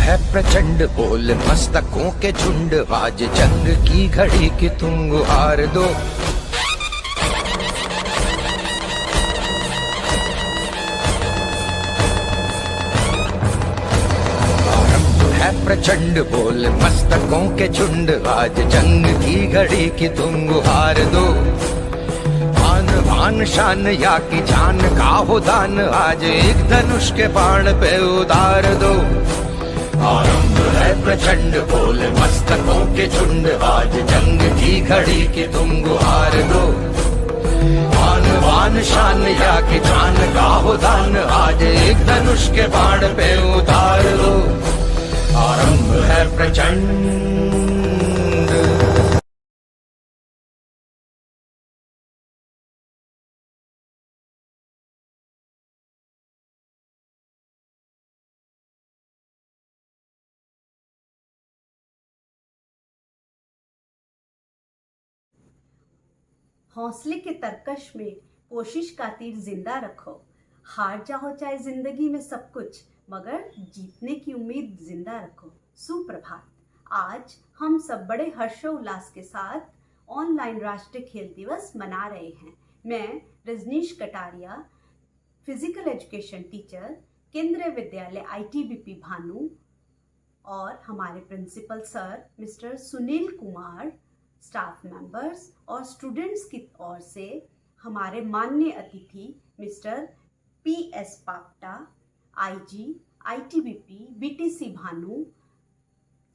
है प्रचंड, बोल मस्तकों के झुंड, आज जंग की घड़ी की तुम गुहार दो। है प्रचंड, बोल मस्तकों के झुंड, आज जंग की घड़ी की तुम गुहार दो। आन बान शान या की जान का हो दान, आज एक धनुष के बाण पे उतार दो। आरंभ है प्रचंड, बोल मस्तकों के झुंड, आज जंग की घड़ी की तुम गुहार दो। आन बान शान या की जान का हो दान, आज एक धनुष के बाण पे उतार दो। आरंभ है प्रचंड। हौसले के तरकश में कोशिश का तीर जिंदा रखो। हार जाओ चाहे जिंदगी में सब कुछ, मगर जीतने की उम्मीद जिंदा रखो। सुप्रभात। आज हम सब बड़े हर्षोल्लास के साथ ऑनलाइन राष्ट्रीय खेल दिवस मना रहे हैं। मैं Rajneesh Kataria, physical education teacher, Kendriya Vidyalaya ITBP Bhanu, और हमारे principal sir mister Sunil Kumar, staff members और स्टूडेंट्स की ओर से हमारे माननीय अतिथि mister PS Papta, IG ITBP BTC Bhanu,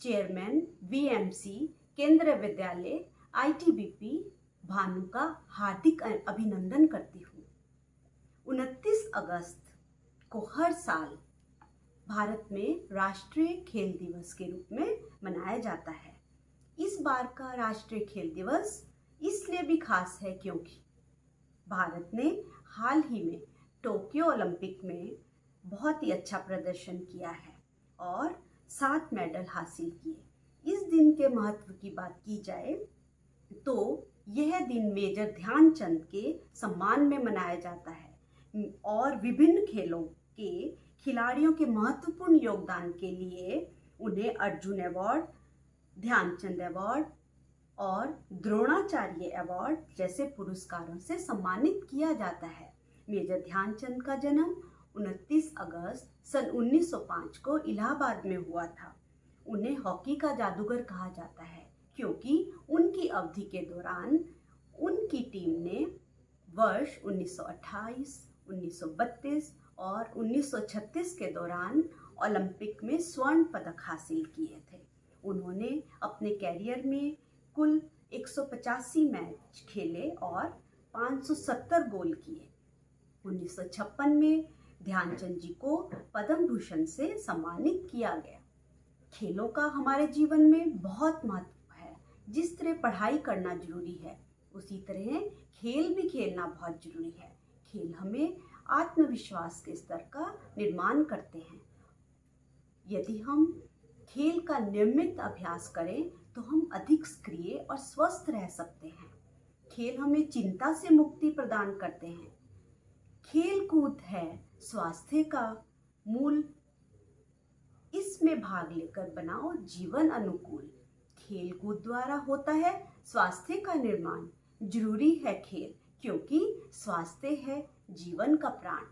chairman VMC Kendriya Vidyalaya ITBP Bhanu का हार्दिक अभिनंदन करती हूँ। 29 अगस्त को हर साल भारत में राष्ट्रीय खेल दिवस के रूप में मनाया जाता है। इस बार का राष्ट्रीय खेल दिवस इसलिए भी खास है क्योंकि भारत ने हाल ही में टोक्यो ओलंपिक में बहुत ही अच्छा प्रदर्शन किया है और 7 मेडल हासिल किए। इस दिन के महत्व की बात की जाए तो यह दिन मेजर ध्यानचंद के सम्मान में मनाया जाता है और विभिन्न खेलों के खिलाड़ियों के महत्वपूर्ण योगदान के लिए उन्हें अर्जुन अवार्ड, ध्यानचंद अवार्ड और द्रोणाचार्य अवार्ड जैसे पुरस्कारों से सम्मानित किया जाता है। मेजर ध्यानचंद का जन्म 29 अगस्त सन 1905 को इलाहाबाद में हुआ था। उन्हें हॉकी का जादूगर कहा जाता है क्योंकि उनकी अवधि के दौरान उनकी टीम ने वर्ष 1928, 1932 और 1936 के दौरान ओलंपिक में स्वर्ण पदक हासिल किए थे। उन्होंने अपने कैरियर में कुल 185 मैच खेले और 570 गोल किए। 1956 में ध्यानचंद जी को पद्म भूषण से सम्मानित किया गया। खेलों का हमारे जीवन में बहुत महत्व है। जिस तरह पढ़ाई करना जरूरी है, उसी तरह खेल भी खेलना बहुत जरूरी है। खेल हमें आत्मविश्वास के स्तर का निर्माण करते हैं। यदि हम खेल का नियमित अभ्यास करें तो हम अधिक सक्रिय और स्वस्थ रह सकते हैं। खेल हमें चिंता से मुक्ति प्रदान करते हैं। खेल कूद है स्वास्थ्य का मूल, इसमें भाग लेकर बनाओ जीवन अनुकूल। खेल कूद द्वारा होता है स्वास्थ्य का निर्माण। जरूरी है खेल क्योंकि स्वास्थ्य है जीवन का प्राण।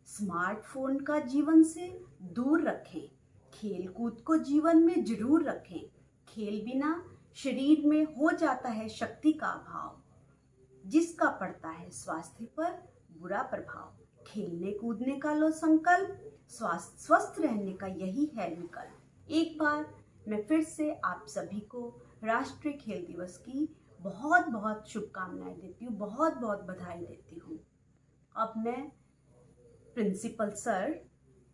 स्मार्टफोन का जीवन से दूर रखें। खेल कूद को जीवन में जरूर रखें। खेल बिना शरीर में हो जाता है शक्ति का अभाव, जिसका पड़ता है स्वास्थ्य पर बुरा प्रभाव। खेलने कूदने का लो संकल्प, स्वस्थ रहने का यही है विकल्प। एक बार मैं फिर से आप सभी को राष्ट्रीय खेल दिवस की बहुत बहुत शुभकामनाएं देती हूँ, बहुत बहुत बधाई देती हूँ। अब मैं principal sir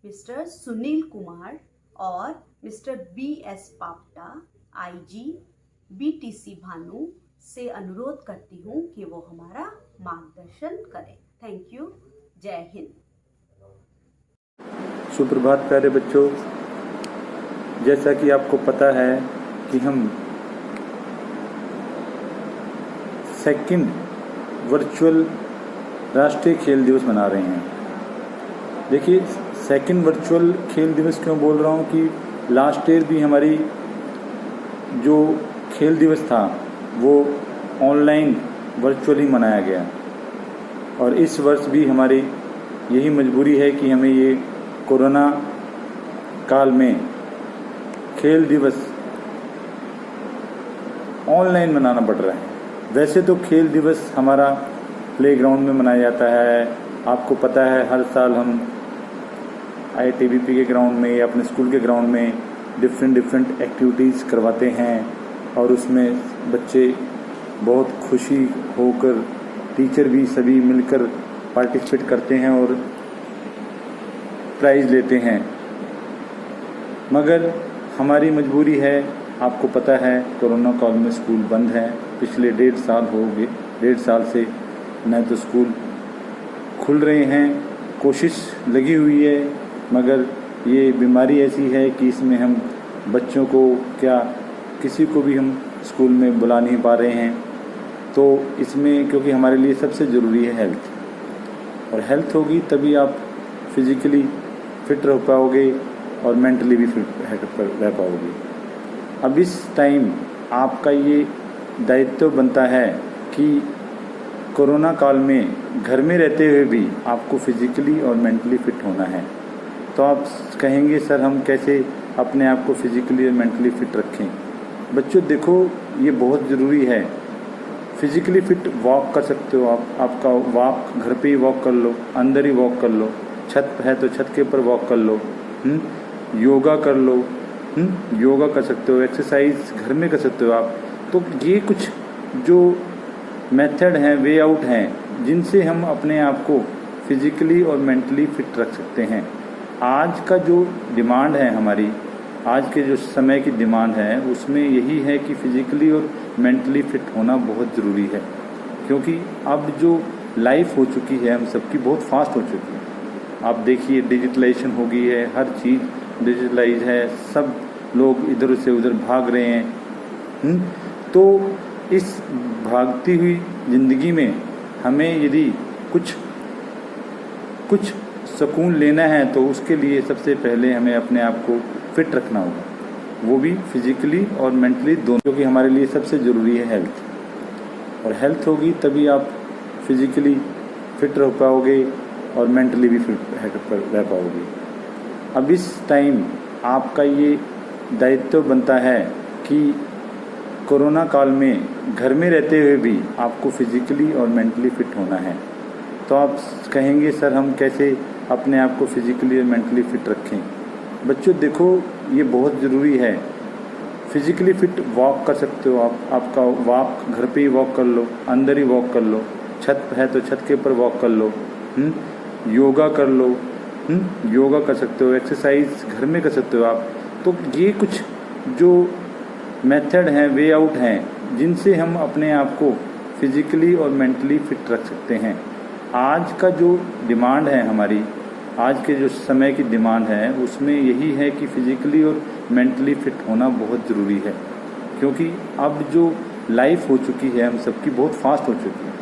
mister Sunil Kumar और mister BS Papta IG BTC Bhanu से अनुरोध करती हूँ कि वो हमारा मार्गदर्शन करें। Thank you. जय हिंद। सुप्रभात प्यारे बच्चों, जैसा कि आपको पता है कि हम सेकंड वर्चुअल राष्ट्रीय खेल दिवस मना रहे हैं। देखिए, सेकंड वर्चुअल खेल दिवस क्यों बोल रहा हूँ कि लास्ट ईयर भी हमारी जो खेल दिवस था वो ऑनलाइन वर्चुअली मनाया गया, और इस वर्ष भी हमारी यही मजबूरी है कि हमें ये कोरोना काल में खेल दिवस ऑनलाइन मनाना पड़ रहा है। वैसे तो खेल दिवस हमारा प्लेग्राउंड में मनाया जाता है। आपको पता है हर साल हम IITBP के ग्राउंड में या अपने स्कूल के ग्राउंड में डिफरेंट एक्टिविटीज़ करवाते हैं, और उसमें बच्चे बहुत खुशी होकर, टीचर भी सभी मिलकर पार्टिसिपेट करते हैं और प्राइज़ लेते हैं। मगर हमारी मजबूरी है, आपको पता है कोरोना काल में स्कूल बंद है। पिछले 1.5 साल से न तो स्कूल खुल रहे हैं, कोशिश लगी हुई है, मगर ये बीमारी ऐसी है कि इसमें हम बच्चों को क्या किसी को भी हम स्कूल में बुला नहीं पा रहे हैं। तो इसमें क्योंकि हमारे लिए सबसे ज़रूरी है हेल्थ, और हेल्थ होगी तभी आप फिज़िकली फिट रह पाओगे और मेंटली भी फिट रह पाओगे। अब इस टाइम आपका ये दायित्व बनता है कि कोरोना काल में घर में रहते हुए भी आपको फिज़िकली और मेंटली फिट होना है। तो आप कहेंगे सर हम कैसे अपने आप को फिज़िकली और मेंटली फिट रखें? बच्चों देखो, ये बहुत ज़रूरी है। फिज़िकली फिट वॉक कर सकते हो आप, आपका वॉक घर पे ही वॉक कर लो, अंदर ही वॉक कर लो, छत है तो छत के ऊपर वॉक कर लो, योगा कर लो, योगा कर सकते हो, एक्सरसाइज घर में कर सकते हो आप। तो ये कुछ जो मेथड हैं, वे आउट हैं, जिनसे हम अपने आप को फिज़िकली और मेंटली फिट रख सकते हैं। आज का जो डिमांड है हमारी, आज के जो समय की डिमांड है, उसमें यही है कि फिज़िकली और मेंटली फिट होना बहुत ज़रूरी है। क्योंकि अब जो लाइफ हो चुकी है हम सबकी बहुत फास्ट हो चुकी है। आप देखिए डिजिटलाइजेशन हो गई है, हर चीज़ डिजिटलाइज है, सब लोग इधर से उधर भाग रहे हैं। तो इस भागती हुई ज़िंदगी में हमें यदि कुछ सुकून लेना है तो उसके लिए सबसे पहले हमें अपने आप को फिट रखना होगा, वो भी फिज़िकली और मेंटली दोनों, क्योंकि हमारे लिए सबसे ज़रूरी है हेल्थ, और हेल्थ होगी तभी आप फिज़िकली फिट रह पाओगे और मेंटली भी फिट रह पाओगे। अब इस टाइम आपका ये दायित्व बनता है कि कोरोना काल में घर में रहते हुए भी आपको फिज़िकली और मेंटली फिट होना है। तो आप कहेंगे सर हम कैसे अपने आप को फिज़िकली और मेंटली फिट रखें? बच्चों देखो, ये बहुत ज़रूरी है। फिज़िकली फिट वॉक कर सकते हो आप, आपका वॉक घर पे ही वॉक कर लो, अंदर ही वॉक कर लो, छत है तो छत के ऊपर वॉक कर लो, योगा कर लो, योगा कर सकते हो, एक्सरसाइज घर में कर सकते हो आप। तो ये कुछ जो मेथड हैं, वे आउट हैं, जिनसे हम अपने आप को फिज़िकली और मेंटली फिट रख सकते हैं। आज का जो डिमांड है हमारी, आज के जो समय की डिमांड है, उसमें यही है कि फिज़िकली और मेंटली फिट होना बहुत ज़रूरी है। क्योंकि अब जो लाइफ हो चुकी है हम सबकी बहुत फास्ट हो चुकी है।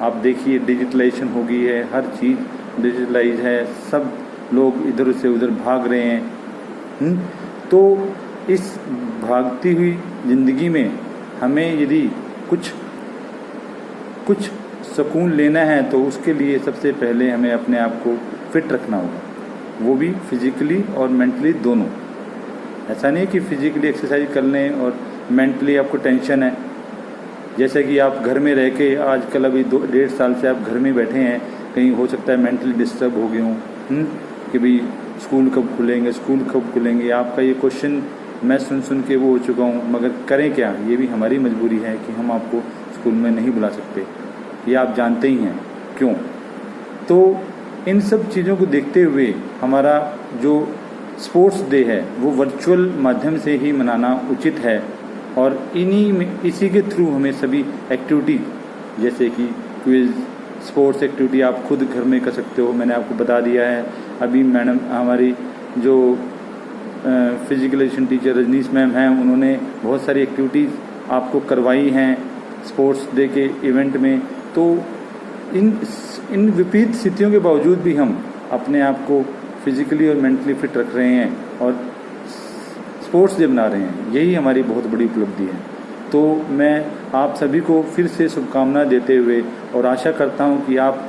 आप देखिए डिजिटलाइजेशन हो गई है, हर चीज़ डिजिटलाइज है, सब लोग इधर से उधर भाग रहे हैं। तो इस भागती हुई ज़िंदगी में हमें यदि कुछ सुकून लेना है तो उसके लिए सबसे पहले हमें अपने आप को फिट रखना होगा, वो भी फिज़िकली और मेंटली दोनों। ऐसा नहीं कि फिज़िकली एक्सरसाइज कर लें और मेंटली आपको टेंशन है। जैसे कि आप घर में रह के आजकल अभी 1.5 साल से आप घर में बैठे हैं, कहीं हो सकता है मेंटली डिस्टर्ब हो गए हों कि भाई स्कूल कब खुलेंगे। आपका ये क्वेश्चन मैं सुन के वो हो चुका हूँ, मगर करें क्या? ये भी हमारी मजबूरी है कि हम आपको स्कूल में नहीं बुला सकते, ये आप जानते ही हैं क्यों। तो इन सब चीज़ों को देखते हुए हमारा जो स्पोर्ट्स डे है वो वर्चुअल माध्यम से ही मनाना उचित है, और इसी के थ्रू हमें सभी एक्टिविटी जैसे कि क्विज़, स्पोर्ट्स एक्टिविटी आप खुद घर में कर सकते हो। मैंने आपको बता दिया है। अभी मैडम हमारी जो physical education teacher Rajneesh ma'am हैं, उन्होंने बहुत सारी एक्टिविटीज़ आपको करवाई हैं स्पोर्ट्स डे के इवेंट में। तो इन विपरीत स्थितियों के बावजूद भी हम अपने आप को फिज़िकली और मेंटली फिट रख रहे हैं, और स्पोर्ट्स डे मना रहे हैं, यही हमारी बहुत बड़ी उपलब्धि है। तो मैं आप सभी को फिर से शुभकामनाएं देते हुए और आशा करता हूं कि आप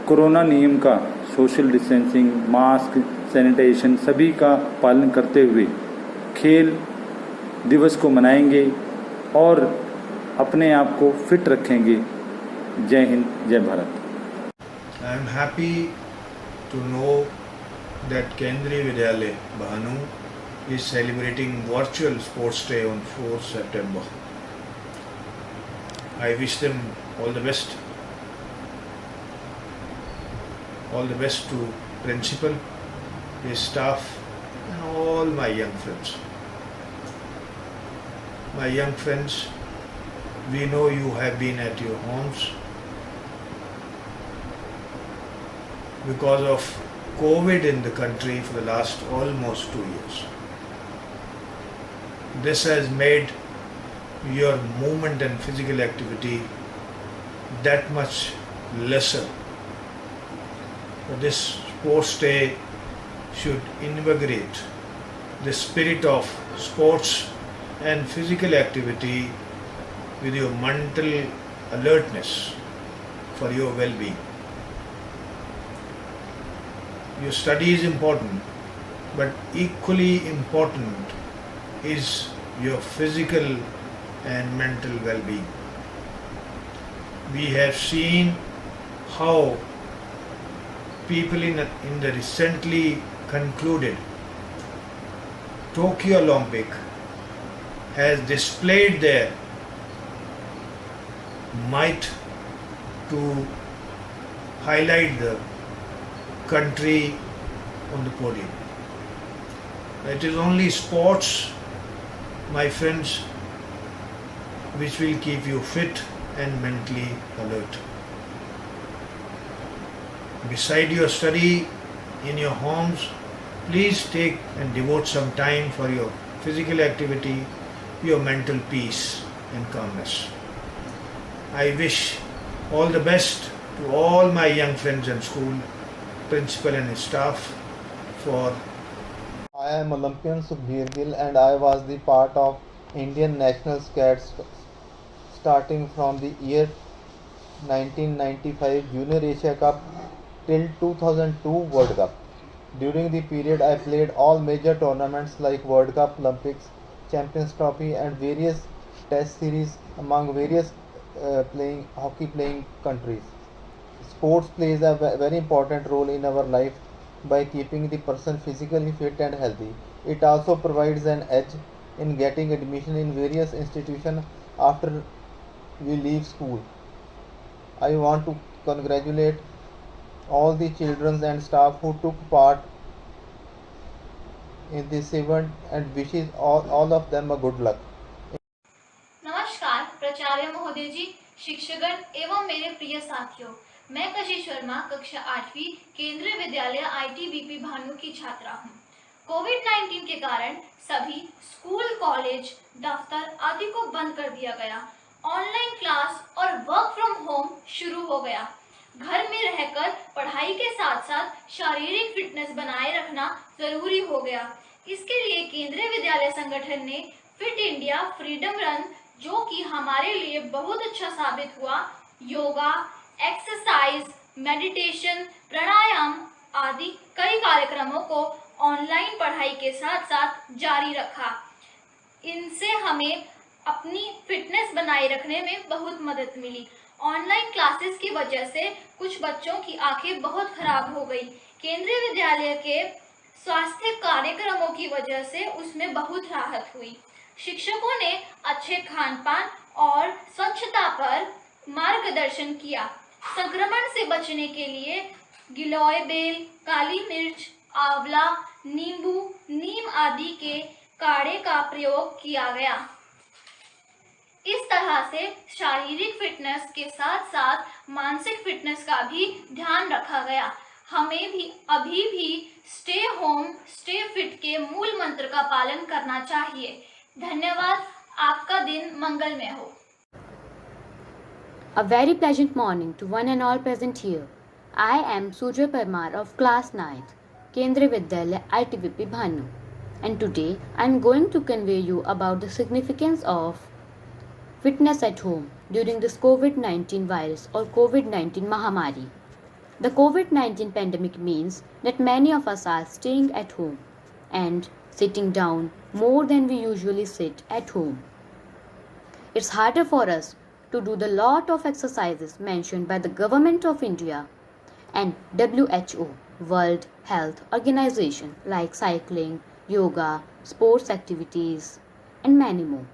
कोरोना नियम का, सोशल डिस्टेंसिंग, मास्क, सैनिटाइजेशन सभी का पालन करते हुए खेल दिवस को मनाएंगे और अपने आप को फिट रखेंगे। जय हिंद, जय Bharat. I am happy to know that Kendriya Vidyalaya Bhanu is celebrating virtual sports day on 4th September. I wish them all the best. All the best to principal, his staff and all my young friends. My young friends, we know you have been at your homes because of COVID in the country for the last almost 2 years. This has made your movement and physical activity that much lesser. But this sports day should invigorate the spirit of sports and physical activity with your mental alertness for your well-being. Your study is important, but equally important is your physical and mental well-being. We have seen how people in the recently concluded Tokyo Olympic has displayed their might to highlight the country on the podium. It is only sports, my friends, which will keep you fit and mentally alert. Beside your study in your homes, please take and devote some time for your physical activity, your mental peace and calmness. I wish all the best to all my young friends in school, principal and staff for. I am Olympian Sukhbir Gill and I was the part of Indian national cadets starting from the year 1995 Junior Asia Cup till 2002 World Cup. During the period I played all major tournaments like World Cup, Olympics, Champions Trophy and various test series among various hockey playing countries. Sports plays a very important role in our life by keeping the person physically fit and healthy. It also provides an edge in getting admission in various institutions after we leave school. I want to congratulate all the children and staff who took part in this event and wishes all of them a good luck. नमस्कार प्राचार्य महोदय जी, शिक्षकगण एवं मेरे प्रिय साथियों, मैं कशिश वर्मा कक्षा 8वीं केंद्रीय विद्यालय ITBP भानु की छात्रा हूँ। कोविड-19 के कारण सभी स्कूल, कॉलेज, दफ्तर आदि को बंद कर दिया गया। ऑनलाइन क्लास और वर्क फ्रॉम होम शुरू हो गया। घर में रहकर पढ़ाई के साथ साथ शारीरिक फिटनेस बनाए रखना जरूरी हो गया। इसके लिए केंद्रीय विद्यालय संगठन ने फिट इंडिया फ्रीडम रन, जो कि हमारे लिए बहुत अच्छा साबित हुआ, योगा, एक्सरसाइज, मेडिटेशन, प्राणायाम आदि कई कार्यक्रमों को ऑनलाइन पढ़ाई के साथ साथ जारी रखा। इनसे हमें अपनी फिटनेस बनाए रखने में बहुत मदद मिली। ऑनलाइन क्लासेस की वजह से कुछ बच्चों की आंखें बहुत खराब हो गई। केंद्रीय विद्यालय के स्वास्थ्य कार्यक्रमों की वजह से उसमें बहुत राहत हुई। शिक्षकों ने अच्छे खान-पान और स्वच्छता पर मार्गदर्शन किया। संक्रमण से बचने के लिए गिलोय बेल, काली मिर्च, आंवला, नींबू, नीम आदि के काढ़े का प्रयोग किया गया। इस तरह से शारीरिक फिटनेस के साथ साथ मानसिक फिटनेस का भी ध्यान रखा गया। हमें भी अभी भी स्टे होम, स्टे फिट के मूल मंत्र का पालन करना चाहिए। धन्यवाद। आपका दिन मंगलमय हो। A very pleasant morning to one and all present here. I am Surya Parmar of class 9th, Kendriya Vidyalaya ITBP Bhanu. and today I am going to convey you about the significance of fitness at home during this COVID-19 virus or COVID-19 Mahamari. The COVID-19 pandemic means that many of us are staying at home and sitting down more than we usually sit at home. It's harder for us to do the lot of exercises mentioned by the Government of India and WHO, World Health Organization, like cycling, yoga, sports activities, and many more.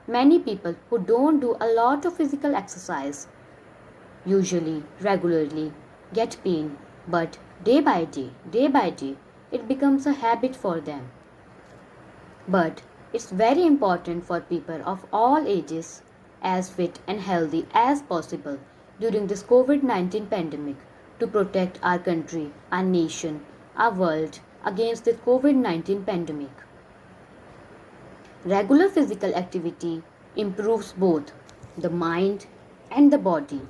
Many people who don't do a lot of physical exercise, usually regularly, get pain, but day by day, it becomes a habit for them. But it's very important for people of all ages, as fit and healthy as possible during this COVID-19 pandemic to protect our country, our nation, our world against the COVID-19 pandemic. Regular physical activity improves both the mind and the body.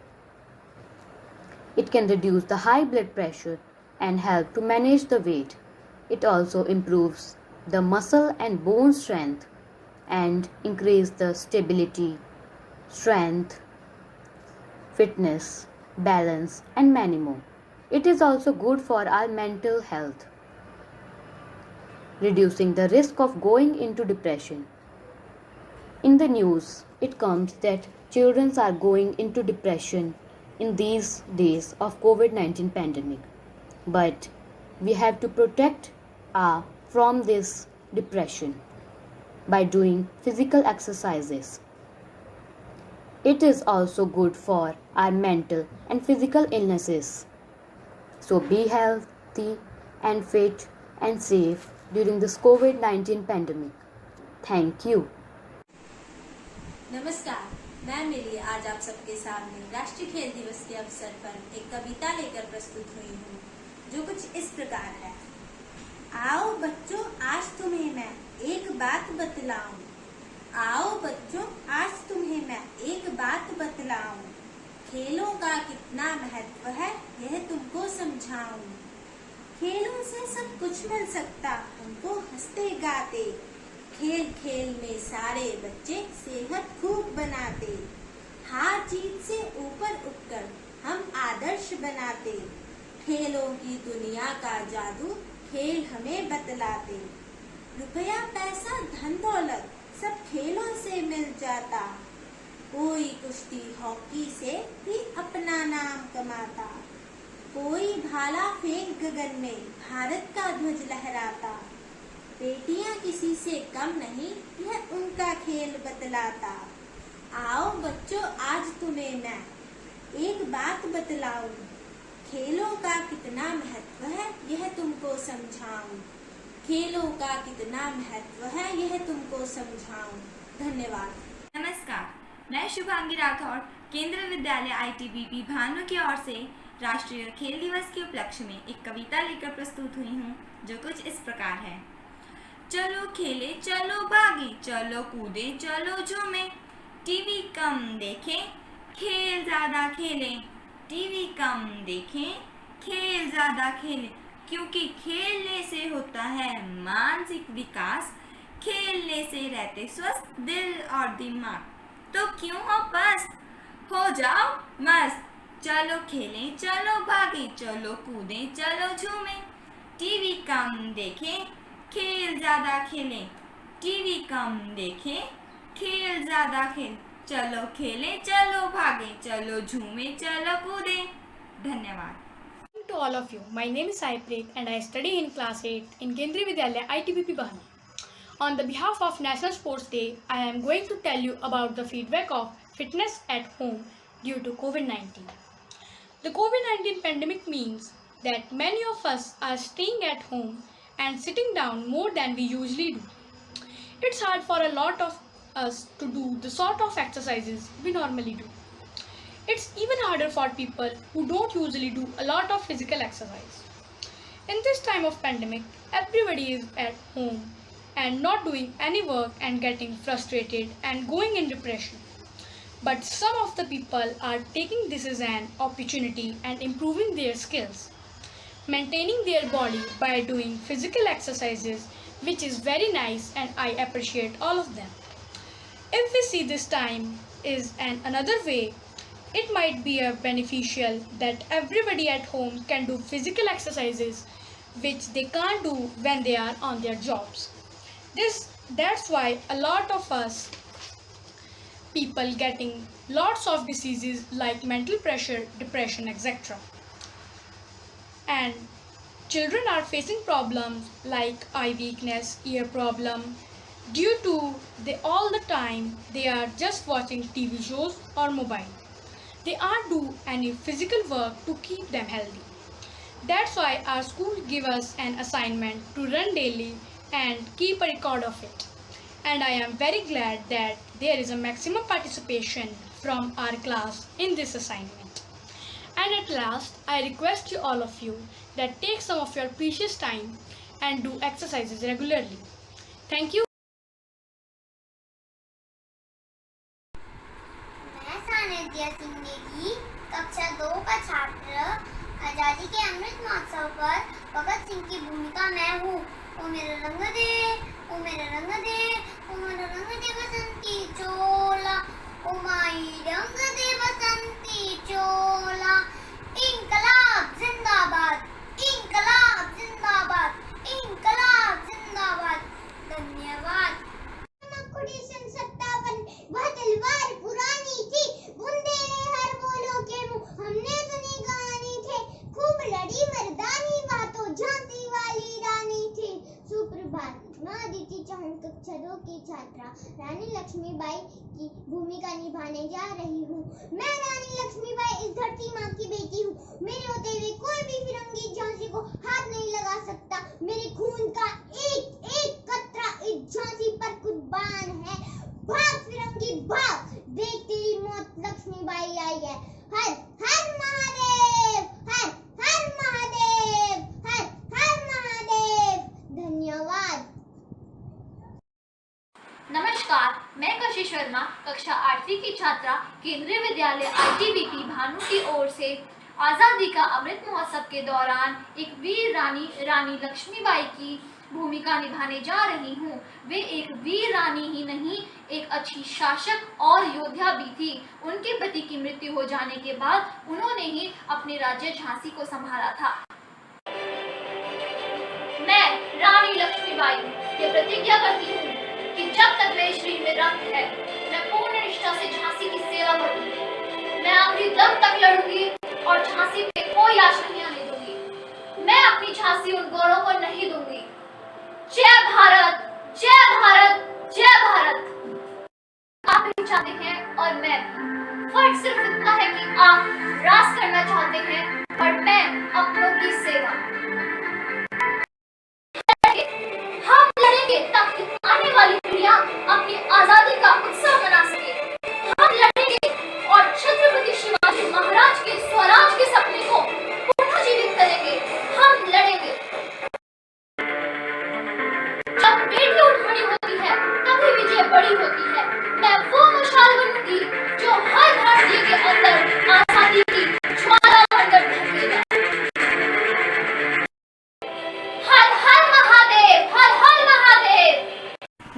It can reduce the high blood pressure and help to manage the weight. It also improves the muscle and bone strength and increase the stability, strength, fitness, balance, and many more. It is also good for our mental health, reducing the risk of going into depression. In the news, it comes that children are going into depression in these days of COVID-19 pandemic. But we have to protect from this depression by doing physical exercises. It is also good for our mental and physical illnesses. So be healthy and fit and safe during this COVID-19 pandemic. Thank you. नमस्कार, मैं मिली आज आप सबके सामने राष्ट्रीय खेल दिवस के अवसर पर एक कविता लेकर प्रस्तुत हुई हूँ, जो कुछ इस प्रकार है। आओ बच्चों, आज तुम्हें मैं एक बात बतलाऊं। आओ बच्चों, आज तुम्हें मैं एक बात बतलाऊं। खेलों का कितना महत्व है, यह तुमको समझाऊं। खेलों से सब कुछ मिल सकता हमको हंसते गाते। खेल खेल में सारे बच्चे सेहत खूब बनाते। हार जीत से ऊपर उठकर हम आदर्श बनाते। खेलों की दुनिया का जादू खेल हमें बतलाते। रुपया पैसा धन दौलत सब खेलों से मिल जाता। कोई कुश्ती हॉकी से भी अपना नाम कमाता। कोई भाला फेंक गगन में भारत का ध्वज लहराता। बेटियां किसी से कम नहीं, यह उनका खेल बतलाता। आओ बच्चों, आज तुम्हें मैं एक बात बतलाऊं। खेलों का कितना महत्व है, यह तुमको समझाऊं। खेलों का कितना महत्व है, यह तुमको समझाऊं। धन्यवाद। नमस्कार, मैं शुभांगी राठौड़ केंद्रीय विद्यालय ITBP भानु की ओर से राष्ट्रीय खेल दिवस के उपलक्ष्य में एक कविता लेकर प्रस्तुत हुई हूँ, जो कुछ इस प्रकार है। चलो खेले, चलो भागे, चलो कूदे, चलो झूमे। टीवी कम देखें, खेल ज्यादा खेलें। टीवी कम देखें, खेल ज्यादा खेलें, क्योंकि खेलने से होता है मानसिक विकास। खेलने से रहते स्वस्थ दिल और दिमाग। तो क्यों हो पस्त, हो जाओ मस्त। चलो खेलें, चलो भागे, चलो कूदें, चलो झूमें। टीवी कम देखें, खेल ज्यादा खेलें। टीवी कम देखें, खेल ज्यादा खेलें। चलो खेलें, चलो भागे, चलो झूमें, चलो कूदें। धन्यवाद। To all of you, my name is Saipreet and I study in class 8 in Kendriya Vidyalaya ITBP Bhanu. On the behalf of National Sports Day, I am going to tell you about the feedback of fitness at home due to COVID-19. The COVID-19 pandemic means that many of us are staying at home and sitting down more than we usually do. It's hard for a lot of us to do the sort of exercises we normally do. It's even harder for people who don't usually do a lot of physical exercise. In this time of pandemic, everybody is at home and not doing any work and getting frustrated and going in depression. But some of the people are taking this as an opportunity and improving their skills, maintaining their body by doing physical exercises which is very nice and I appreciate all of them. If we see this time is another way, it might be beneficial that everybody at home can do physical exercises which they can't do when they are on their jobs. That's why a lot of us people getting lots of diseases like mental pressure, depression, etc. And children are facing problems like eye weakness, ear problem due to all the time they are just watching TV shows or mobile. They aren't do any physical work to keep them healthy. That's why our school give us an assignment to run daily and keep a record of it. And I am very glad that there is a maximum participation from our class in this assignment. And at last, I request you all of you that take some of your precious time and do exercises regularly. Thank you. मैं सानिध्या सिंह नेगी, कक्षा 2 का छात्र। आजादी के अमृत महोत्सव पर भगत सिंह की भूमिका मैं हूँ। ओ मेरा रंग दे, ओ मेरा रंग दे, ओ मेरा रंग दे बसंती चोला, ओ माई रंग दे बसंती चोला। इंकलाब जिंदाबाद, इंकलाब जिंदाबाद, इंकलाब जिंदाबाद। धन्यवाद। 57 वह तलवार पुरानी थी, बुंदेले हर बोलो के मुंह हमने सुनी कहानी थे। खूब लड़ी मर्दानी बातों झांसी वाली रानी थी। सुप्रभात। मैं अदिति चौहान कक्षा 2 की छात्रा रानी लक्ष्मीबाई की भूमिका निभाने जा रही हूँ। मैं रानी लक्ष्मीबाई इस धरती माँ की बेटी हूँ। मेरे होते हुए कोई भी फिरंगी झांसी को हाथ नहीं लगा सकता। मेरे खून का एक एक कतरा इस झांसी पर कुर्बान है। भाग फिरंगी भाग, देख तेरी मौत लक्ष्मीबाई आई है। हर हर महादेव, हर हर महादेव, हर हर महादेव। धन्यवाद। नमस्कार, मैं कशिश वर्मा कक्षा 8वीं की छात्रा केंद्रीय विद्यालय ITBP भानु की ओर से आज़ादी का अमृत महोत्सव के दौरान एक वीर रानी लक्ष्मीबाई की भूमिका निभाने जा रही हूँ। वे एक वीर रानी ही नहीं, एक अच्छी शासक और योद्धा भी थी। उनके पति की मृत्यु हो जाने के बाद उन्होंने ही अपने राज्य झांसी को संभाला था। मैं रानी लक्ष्मीबाई ये प्रतिज्ञा करती हूँ कि जब तक मेरे शरीर में रक्त है, मैं पूर्ण निष्ठा से झांसी की सेवा करूंगी। मैं आखिरी दम तक लड़ूंगी और झांसी पे कोई आँच नहीं आने दूंगी। मैं अपनी झांसी उन गौरों को नहीं दूंगी। जय भारत, जय भारत, जय भारत। आप भी चाहते हैं और मैं भी। फर्क सिर्फ इतना है कि आप राज करना चाहते हैं और मैं अपनों की सेवा। हम लड़ेंगे ताकि आने वाली पीढ़ियां अपनी आजादी का उत्सव मना सके। हम लड़ेंगे और छत्रपति शिवाजी महाराज के स्वराज के सपने को पुनर्जीवित करेंगे। हम लड़ेंगे। जब बेटी उठानी होती है तभी विजय बड़ी होती है। मैं वो मशाल बनूंगी जो हर भारतीय के अंदर आजादी की ज्वाला बनकर धकेगा। हर हर महादेव, हर हर महादेव।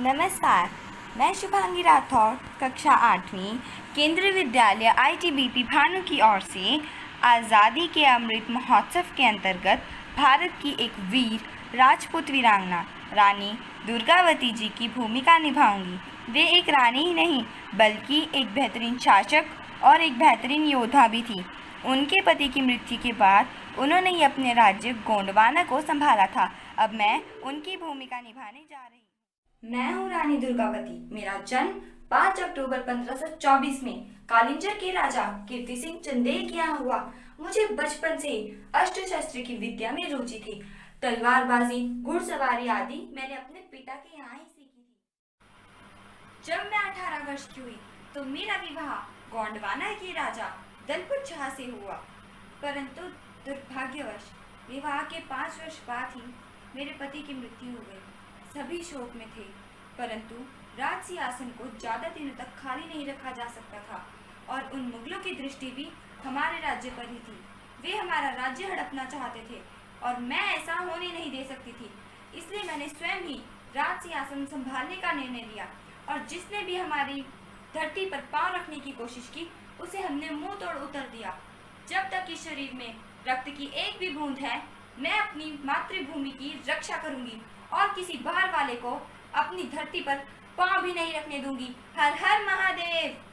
नमस्कार, मैं शुभांगी राठौर कक्षा 8वीं केंद्रीय विद्यालय ITBP भानु की ओर से आज़ादी के अमृत महोत्सव के अंतर्गत भारत की एक वीर राजपूत वीरांगना रानी दुर्गावती जी की भूमिका निभाऊंगी। वे एक रानी ही नहीं बल्कि एक बेहतरीन शासक और एक बेहतरीन योद्धा भी थी। उनके पति की मृत्यु के बाद उन्होंने ही अपने राज्य गोंडवाना को संभाला था। अब मैं उनकी भूमिका निभाने जा रही हूँ। मैं हूँ रानी दुर्गावती। मेरा जन्म 5 अक्टूबर 1524 में कालिंजर के राजा कीर्ति सिंह चंदेल के यहाँ हुआ। मुझे बचपन से अस्त्र शस्त्र की विद्या में रुचि थी। तलवारबाजी, घुड़सवारी आदि मैंने अपने पिता के यहाँ ही सीखी थी। जब मैं 18 वर्ष की हुई तो मेरा विवाह गोंडवाना के राजा दलपत शाह से हुआ, परंतु दुर्भाग्यवश विवाह के 5 वर्ष बाद ही मेरे पति की मृत्यु हो गई। सभी शोक में थे, परंतु राज सिंहासन को ज्यादा दिनों तक खाली नहीं रखा जा सकता था और उन मुगलों की दृष्टि भी हमारे राज्य पर ही थी। वे हमारा राज्य हड़पना चाहते थे और मैं ऐसा होने नहीं दे सकती थी। इसलिए मैंने स्वयं ही राज सिंहासन संभालने का निर्णय लिया और जिसने भी हमारी धरती पर पांव रखने की कोशिश की उसे हमने मुंह तोड़ उत्तर दिया। जब तक इस शरीर में रक्त की एक भी बूंद है, मैं अपनी मातृभूमि की रक्षा करूंगी और किसी बाहर वाले को अपनी धरती पर पांव भी नहीं रखने दूंगी। हर हर Mahadev.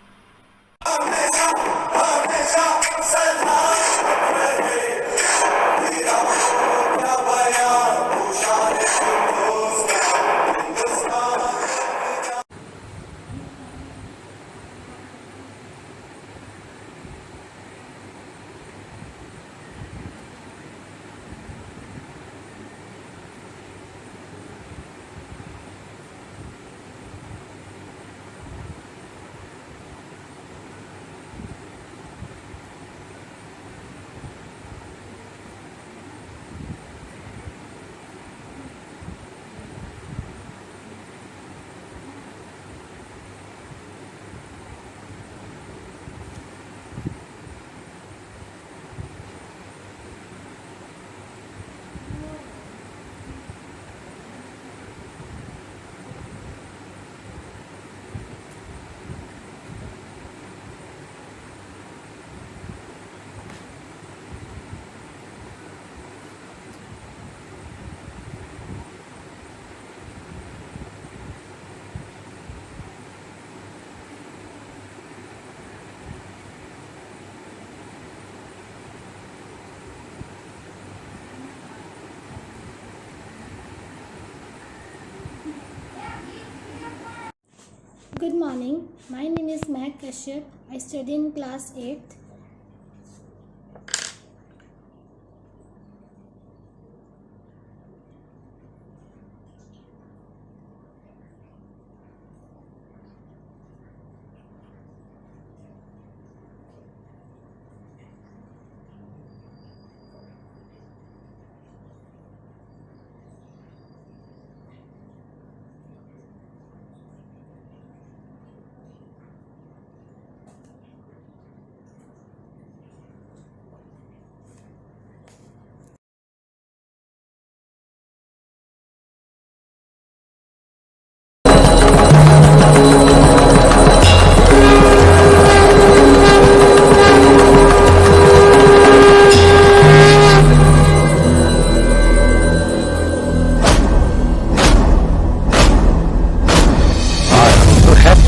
Good morning. My name is Mehak Kashyap. I study in class 8th.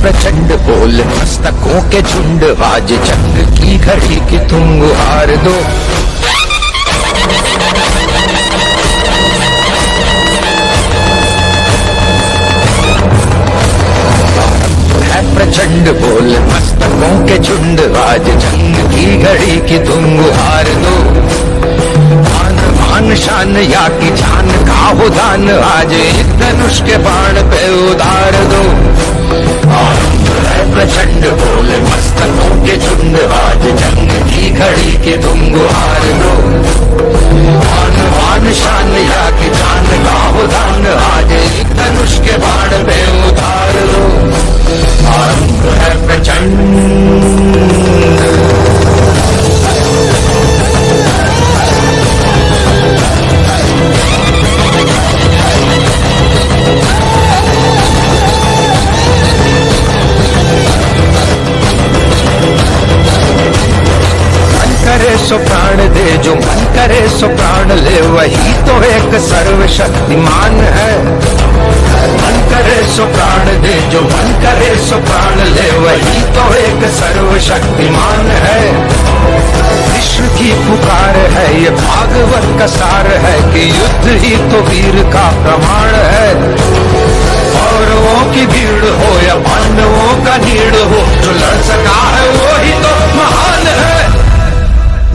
प्रचंड बोल मस्तकों के झुंड, आज जंग की घड़ी की तुम गुहार दो। है प्रचंड बोल मस्तकों के झुंड, आज जंग की घड़ी की तुम गुहार दो। मान मान शान या की जान का हो दान, आज एक धनुष के बाण पे उतार दो। प्रचंड बोल मस्तकों के झुंड, आज जंग की घड़ी के तुम गुहार दो। मान मान शान या की जान का हो दान, आज एक धनुष के बाण पे उतार दो। आरंभ है प्रचंड। सो प्राण दे, जो मन करे सो प्राण ले, वही तो एक सर्वशक्तिमान है। मन करे सो प्राण दे, जो मन करे सो प्राण ले, वही तो एक सर्वशक्तिमान है। विश्व की पुकार है, ये भागवत का सार है कि युद्ध ही तो वीर का प्रमाण है। कौरवों की भीड़ हो या पांडवों का नीड़ हो, जो लड़ सका है वो ही तो महान है।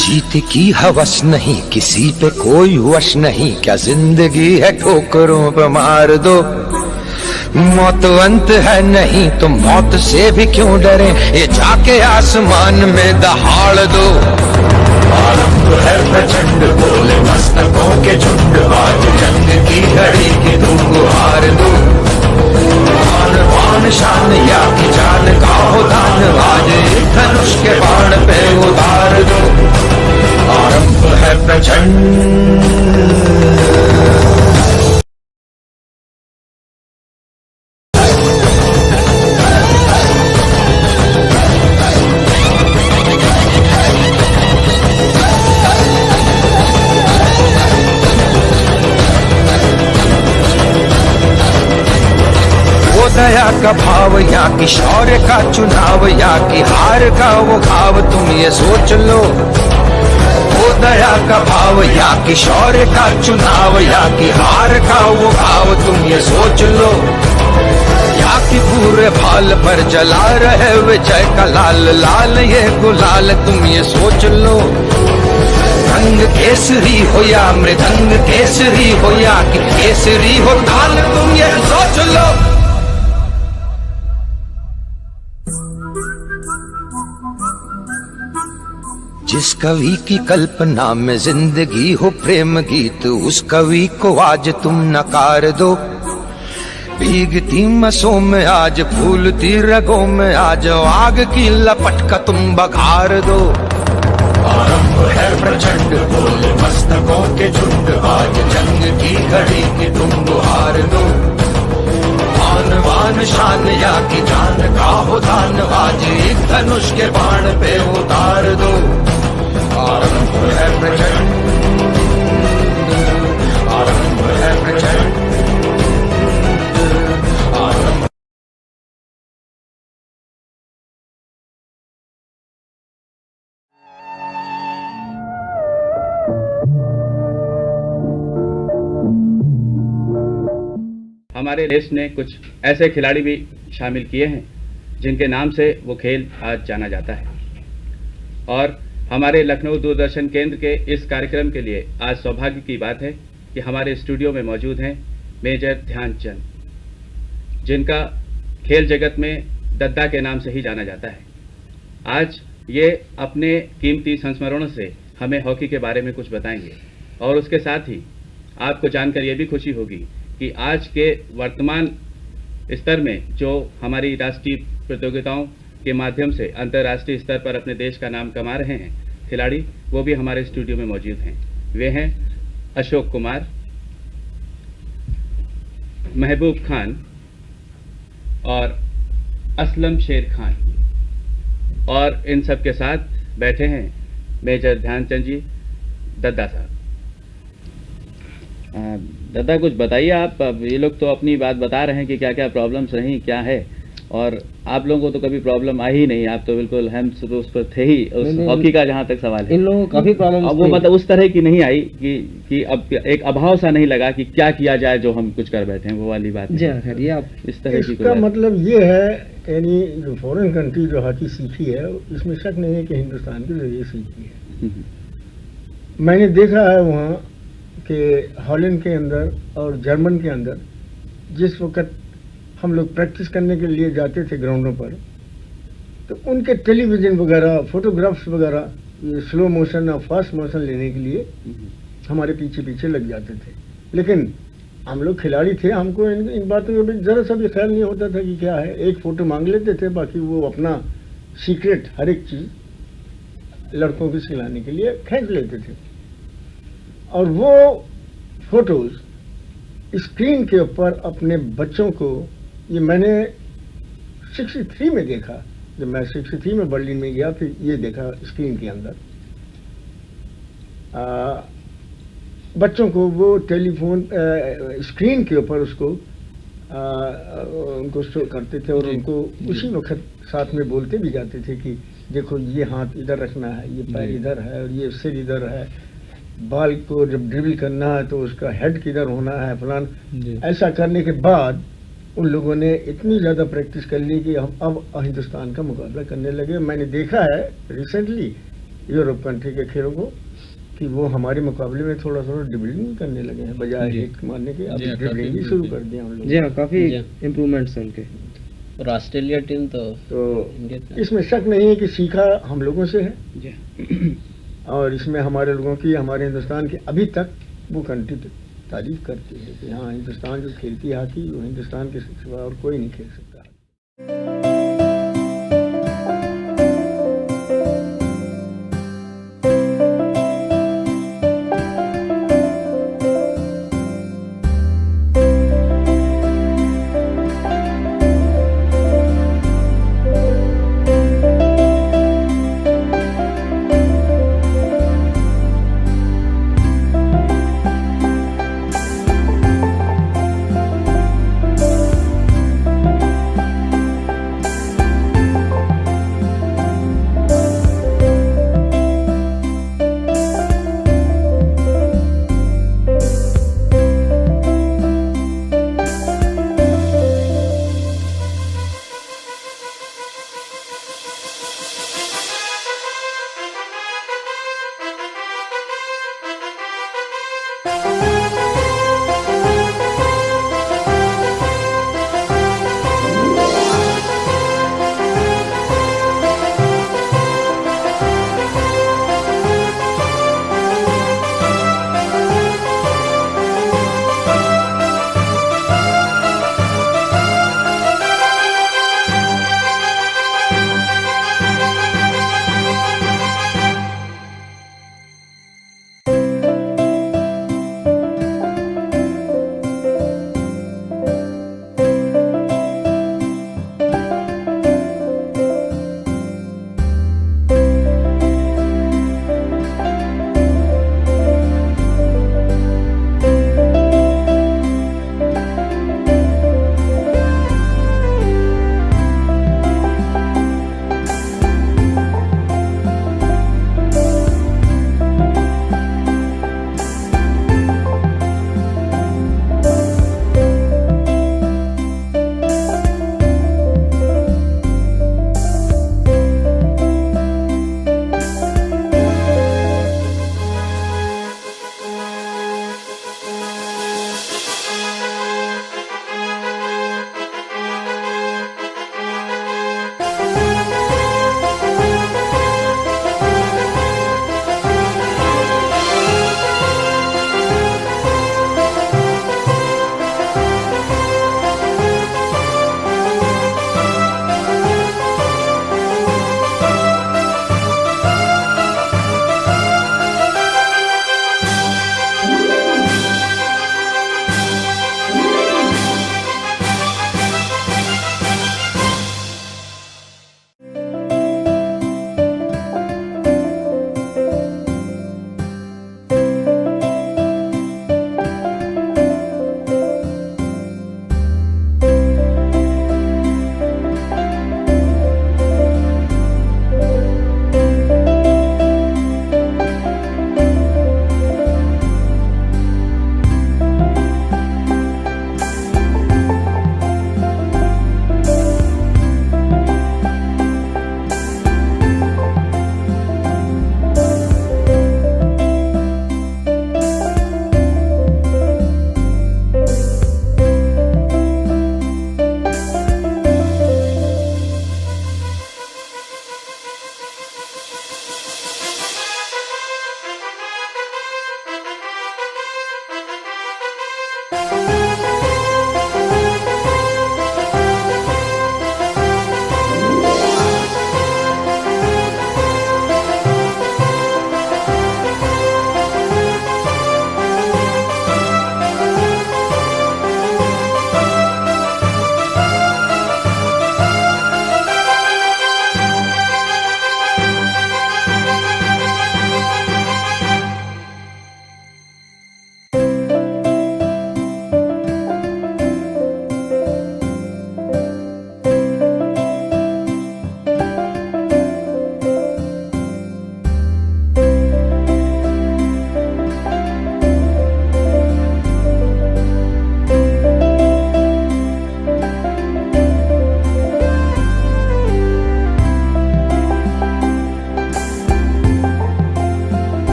जीत की हवस नहीं, किसी पे कोई वश नहीं, क्या जिंदगी है ठोकरों पे मार दो। मौत अंत है नहीं तो मौत से भी क्यों डरे, ये जाके आसमान में दहाड़ दो। आरंभ है प्रचंड बोले मस्तकों के झुंड, आज जंग की घड़ी की तुम गुहार दो। मान मान शान या की जान का हो दान, आज एक धनुष के बाण पे उतार दो। आरंभ है प्रचंड। दया का भाव या कि शौर्य का चुनाव या कि हार का वो घाव, तुम ये सोच लो। वो दया का भाव या कि शौर्य का चुनाव या कि हार का वो घाव, तुम ये सोच लो। या कि पूरे भाल पर जला रहे विजय का लाल लाल ये गुलाल, तुम ये सोच लो। रंग केसरी हो या मृदंग केसरी हो या कि केसरी हो ताल, तुम ये सोच लो। जिस कवि की कल्पना में जिंदगी हो प्रेम गीत, उस कवि को आज तुम नकार दो। भीगती मसों में आज फूलती रगों में आज आग की लपट का तुम बघार दो। आरंभ है प्रचंड बोल मस्तकों के झुंड, आज जंग की घड़ी की तुम गुहार दो। आन बान शान या कि जान का हो दान, आज एक धनुष के बाण पे उतार दो। आरंभ है प्रचंड, आरंभ है प्रचंड, आरंभ। हमारे देश ने कुछ ऐसे खिलाड़ी भी शामिल किए हैं जिनके नाम से वो खेल आज जाना जाता है। और हमारे लखनऊ दूरदर्शन केंद्र के इस कार्यक्रम के लिए आज सौभाग्य की बात है कि हमारे स्टूडियो में मौजूद हैं मेजर ध्यानचंद, जिनका खेल जगत में दद्दा के नाम से ही जाना जाता है। आज ये अपने कीमती संस्मरणों से हमें हॉकी के बारे में कुछ बताएंगे और उसके साथ ही आपको जानकर ये भी खुशी होगी कि आज के वर्तमान स्तर में जो हमारी राष्ट्रीय प्रतियोगिताओं के माध्यम से अंतर्राष्ट्रीय स्तर पर अपने देश का नाम कमा रहे हैं खिलाड़ी, वो भी हमारे स्टूडियो में मौजूद हैं। वे हैं अशोक कुमार, महबूब खान और असलम शेर खान, और इन सब के साथ बैठे हैं मेजर ध्यानचंद जी, दद्दा साहब। दादा कुछ बताइए आप। अब ये लोग तो अपनी बात बता रहे हैं कि क्या क्या प्रॉब्लम्स रही, क्या है, और आप लोगों को तो कभी प्रॉब्लम आई ही नहीं। आप तो बिल्कुल हम उस पर थे ही, उस हॉकी का जहाँ तक सवाल है। इन लोगों को काफी प्रॉब्लम, अब वो मतलब उस तरह की नहीं आई कि अब एक अभाव सा नहीं लगा कि क्या किया जाए जो हम कुछ कर बैठे हैं, वो वाली बात जी हाँ। खैर, आप इस तरह की इसका मतलब ये है, यानी जो फॉरेन कंट्री जो हॉकी सीखी है, इसमें शक नहीं है कि हिंदुस्तान के जरिए सीखी है। मैंने देखा है वहाँ कि हॉलैंड के अंदर और जर्मन के अंदर जिस वक्त हम लोग प्रैक्टिस करने के लिए जाते थे ग्राउंडों पर, तो उनके टेलीविज़न वगैरह, फोटोग्राफ्स वगैरह, ये स्लो मोशन और फास्ट मोशन लेने के लिए हमारे पीछे पीछे लग जाते थे। लेकिन हम लोग खिलाड़ी थे, हमको इन बातों का ज़रा सा भी ख्याल नहीं होता था कि क्या है। एक फ़ोटो मांग लेते थे, बाकी वो अपना सीक्रेट हर एक चीज़ लड़कों को सिलाने के लिए खींच लेते थे। और वो फोटोज़ स्क्रीन के ऊपर अपने बच्चों को, ये मैंने 63 में देखा, जब मैं 63 में बर्लिन में गया, फिर ये देखा स्क्रीन के अंदर बच्चों को वो टेलीफोन स्क्रीन के ऊपर उसको उनको शो करते थे और उनको उसी वक्त साथ में बोलते भी जाते थे कि देखो ये हाथ इधर रखना है, ये पैर इधर है और ये सिर इधर है, बॉल को जब ड्रिबल करना है तो उसका हेड किधर होना है, फलान। ऐसा करने के बाद उन लोगों ने इतनी ज़्यादा प्रैक्टिस कर ली कि हम अब हिंदुस्तान का मुकाबला करने लगे। मैंने देखा है रिसेंटली यूरोप कंट्री के खेलों को कि वो हमारे मुकाबले में थोड़ा थोड़ा ड्रिबलिंग करने लगे हैं, बजाय हिट मारने के अब ड्रिबलिंग भी शुरू कर दिया हम लोग। जी हाँ, काफ़ी इम्प्रूवमेंट्स हैं उनके। और ऑस्ट्रेलिया टीम तो इसमें शक नहीं है कि सीखा हम लोगों से है। और इसमें हमारे लोगों की, हमारे हिंदुस्तान की अभी तक वो कंट्री तारीफ करती है कि हाँ, हिंदुस्तान जो खेलती है हॉकी, वो हिंदुस्तान के सिवा और कोई नहीं खेल सकता।